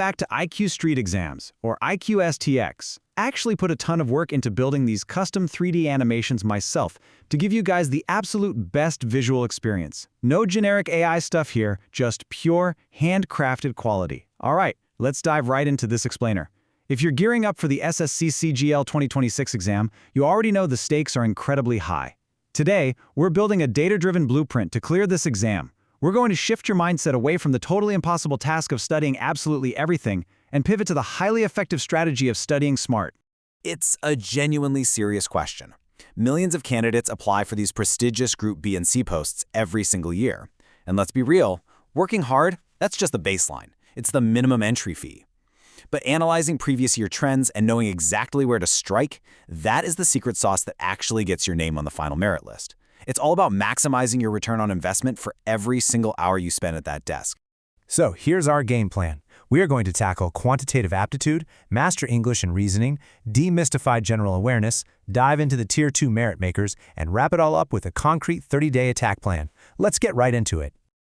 Back to IQ Street Exams, or IQSTX. I actually put a ton of work into building these custom 3D animations myself to give you guys the absolute best visual experience. No generic AI stuff here, just pure, handcrafted quality. Alright, let's dive right into this explainer. If you're gearing up for the SSC CGL 2026 exam, you already know the stakes are incredibly high. Today, we're building a data-driven blueprint to clear this exam. We're going to shift your mindset away from the totally impossible task of studying absolutely everything and pivot to the highly effective strategy of studying smart. It's a genuinely serious question. Millions of candidates apply for these prestigious Group B and C posts every single year. And let's be real, working hard, that's just the baseline. It's the minimum entry fee. But analyzing previous year trends and knowing exactly where to strike, that is the secret sauce that actually gets your name on the final merit list. It's all about maximizing your return on investment for every single hour you spend at that desk. So here's our game plan. We are going to tackle quantitative aptitude, master English and reasoning, demystify general awareness, dive into the Tier 2 merit makers, and wrap it all up with a concrete 30-day attack plan. Let's get right into it.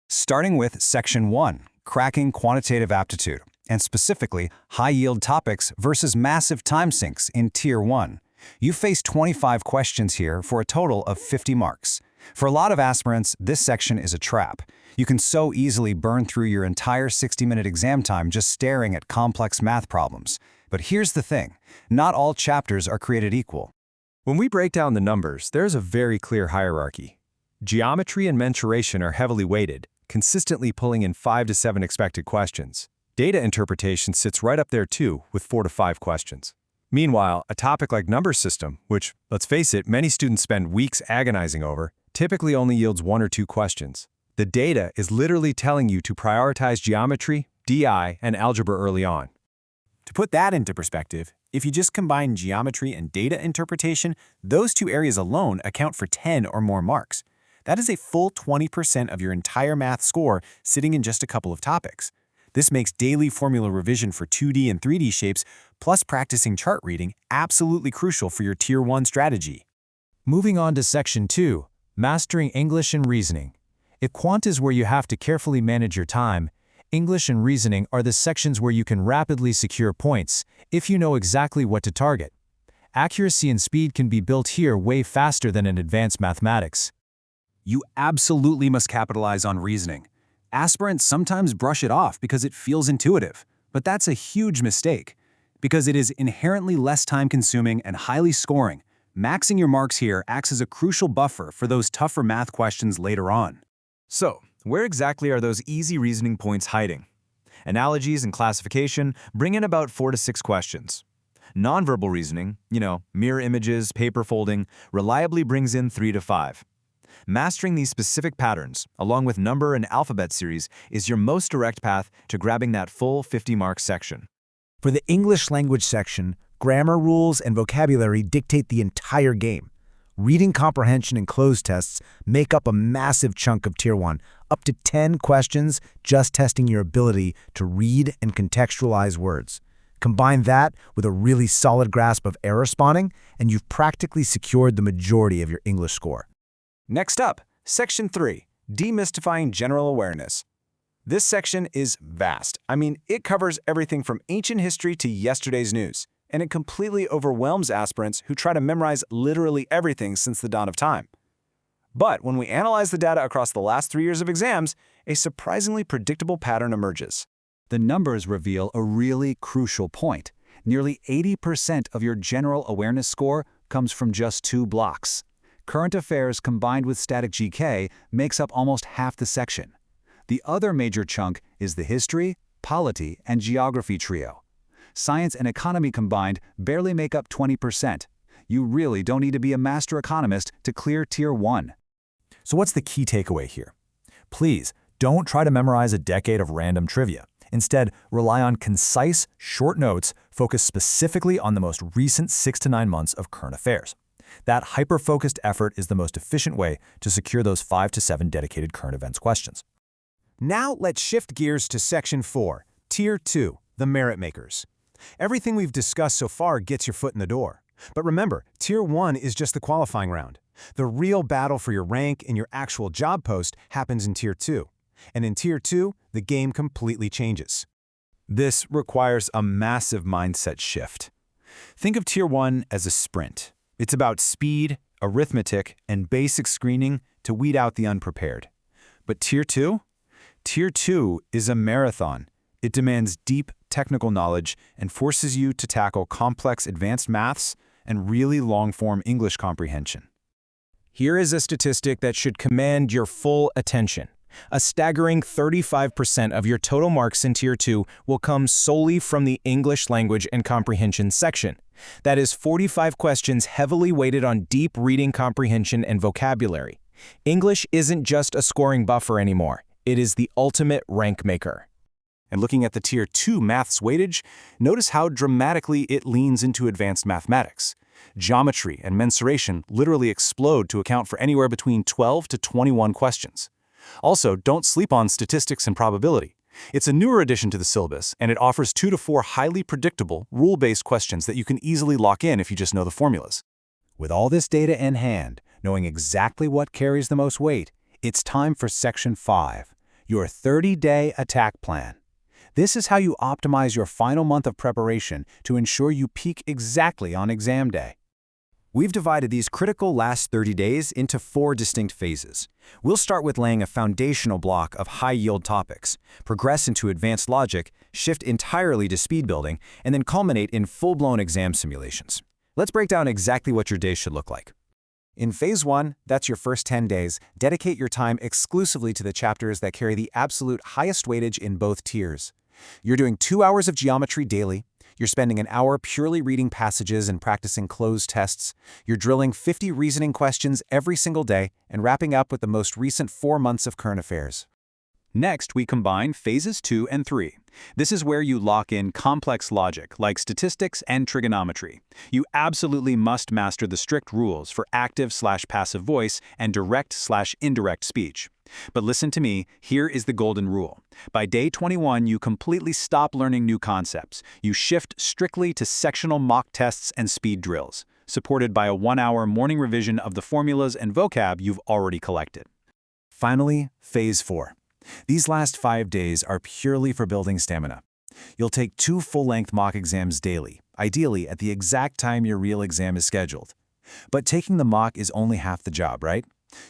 Starting with Section 1, cracking quantitative aptitude, and specifically high-yield topics versus massive time sinks in Tier 1. You face 25 questions here for a total of 50 marks. For a lot of aspirants, this section is a trap. You can so easily burn through your entire 60-minute exam time just staring at complex math problems. But here's the thing, not all chapters are created equal. When we break down the numbers, there's a very clear hierarchy. Geometry and mensuration are heavily weighted, consistently pulling in 5 to 7 expected questions. Data interpretation sits right up there too, with 4 to 5 questions. Meanwhile, a topic like number system, which, let's face it, many students spend weeks agonizing over, typically only yields 1 or 2 questions. The data is literally telling you to prioritize geometry, DI, and algebra early on. To put that into perspective, if you just combine geometry and data interpretation, those two areas alone account for 10 or more marks. That is a full 20% of your entire math score sitting in just a couple of topics. This makes daily formula revision for 2D and 3D shapes, plus practicing chart reading, absolutely crucial for your Tier 1 strategy. Moving on to Section 2, mastering English and reasoning. If quant is where you have to carefully manage your time, English and reasoning are the sections where you can rapidly secure points if you know exactly what to target. Accuracy and speed can be built here way faster than in advanced mathematics. You absolutely must capitalize on reasoning. Aspirants sometimes brush it off because it feels intuitive, but that's a huge mistake. Because it is inherently less time-consuming and highly scoring, maxing your marks here acts as a crucial buffer for those tougher math questions later on. So, where exactly are those easy reasoning points hiding? Analogies and classification bring in about 4 to 6 questions. Nonverbal reasoning, mirror images, paper folding, reliably brings in 3 to 5. Mastering these specific patterns, along with number and alphabet series, is your most direct path to grabbing that full 50-mark section. For the English language section, grammar rules and vocabulary dictate the entire game. Reading comprehension and close tests make up a massive chunk of Tier 1, up to 10 questions just testing your ability to read and contextualize words. Combine that with a really solid grasp of error spotting, and you've practically secured the majority of your English score. Next up, Section 3, demystifying general awareness. This section is vast. It covers everything from ancient history to yesterday's news, and it completely overwhelms aspirants who try to memorize literally everything since the dawn of time. But when we analyze the data across the last 3 years of exams, a surprisingly predictable pattern emerges. The numbers reveal a really crucial point. Nearly 80% of your general awareness score comes from just 2 blocks. Current affairs combined with static GK makes up almost half the section. The other major chunk is the history, polity, and geography trio. Science and economy combined barely make up 20%. You really don't need to be a master economist to clear Tier 1. So what's the key takeaway here? Please, don't try to memorize a decade of random trivia. Instead, rely on concise, short notes focused specifically on the most recent 6 to 9 months of current affairs. That hyper-focused effort is the most efficient way to secure those 5 to 7 dedicated current events questions. Now let's shift gears to Section 4, Tier 2, the merit makers. Everything we've discussed so far gets your foot in the door. But remember, Tier 1 is just the qualifying round. The real battle for your rank and your actual job post happens in Tier 2. And in Tier 2, the game completely changes. This requires a massive mindset shift. Think of Tier 1 as a sprint. It's about speed, arithmetic, and basic screening to weed out the unprepared. But Tier 2? Tier 2 is a marathon. It demands deep technical knowledge and forces you to tackle complex advanced maths and really long-form English comprehension. Here is a statistic that should command your full attention. A staggering 35% of your total marks in Tier 2 will come solely from the English language and comprehension section. That is 45 questions heavily weighted on deep reading comprehension and vocabulary. English isn't just a scoring buffer anymore. It is the ultimate rank maker. And looking at the Tier 2 maths weightage, notice how dramatically it leans into advanced mathematics. Geometry and mensuration literally explode to account for anywhere between 12 to 21 questions. Also, don't sleep on statistics and probability. It's a newer addition to the syllabus, and it offers 2 to 4 highly predictable, rule-based questions that you can easily lock in if you just know the formulas. With all this data in hand, knowing exactly what carries the most weight, it's time for Section 5, your 30-day attack plan. This is how you optimize your final month of preparation to ensure you peak exactly on exam day. We've divided these critical last 30 days into 4 distinct phases. We'll start with laying a foundational block of high-yield topics, progress into advanced logic, shift entirely to speed building, and then culminate in full-blown exam simulations. Let's break down exactly what your day should look like. In Phase 1, that's your first 10 days, dedicate your time exclusively to the chapters that carry the absolute highest weightage in both tiers. You're doing 2 hours of geometry daily. You're spending an hour purely reading passages and practicing closed tests. You're drilling 50 reasoning questions every single day and wrapping up with the most recent 4 months of current affairs. Next, we combine Phases 2 and 3. This is where you lock in complex logic, like statistics and trigonometry. You absolutely must master the strict rules for active/passive voice and direct/indirect speech. But listen to me, here is the golden rule. By day 21, you completely stop learning new concepts. You shift strictly to sectional mock tests and speed drills, supported by a 1-hour morning revision of the formulas and vocab you've already collected. Finally, Phase 4. These last 5 days are purely for building stamina. You'll take 2 full-length mock exams daily, ideally at the exact time your real exam is scheduled. But taking the mock is only half the job, right?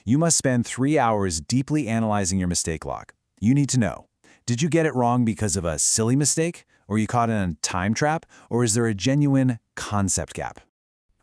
You must spend 3 hours deeply analyzing your mistake log. You need to know, did you get it wrong because of a silly mistake? Or you caught in a time trap? Or is there a genuine concept gap?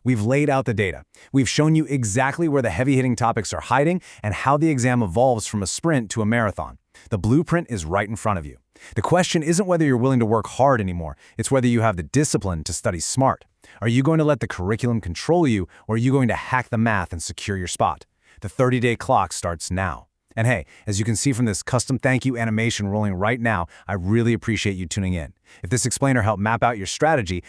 We've laid out the data. We've shown you exactly where the heavy-hitting topics are hiding and how the exam evolves from a sprint to a marathon. The blueprint is right in front of you. The question isn't whether you're willing to work hard anymore. It's whether you have the discipline to study smart. Are you going to let the curriculum control you, or are you going to hack the math and secure your spot? The 30-day clock starts now. And hey, as you can see from this custom thank you animation rolling right now, I really appreciate you tuning in. If this explainer helped map out your strategy,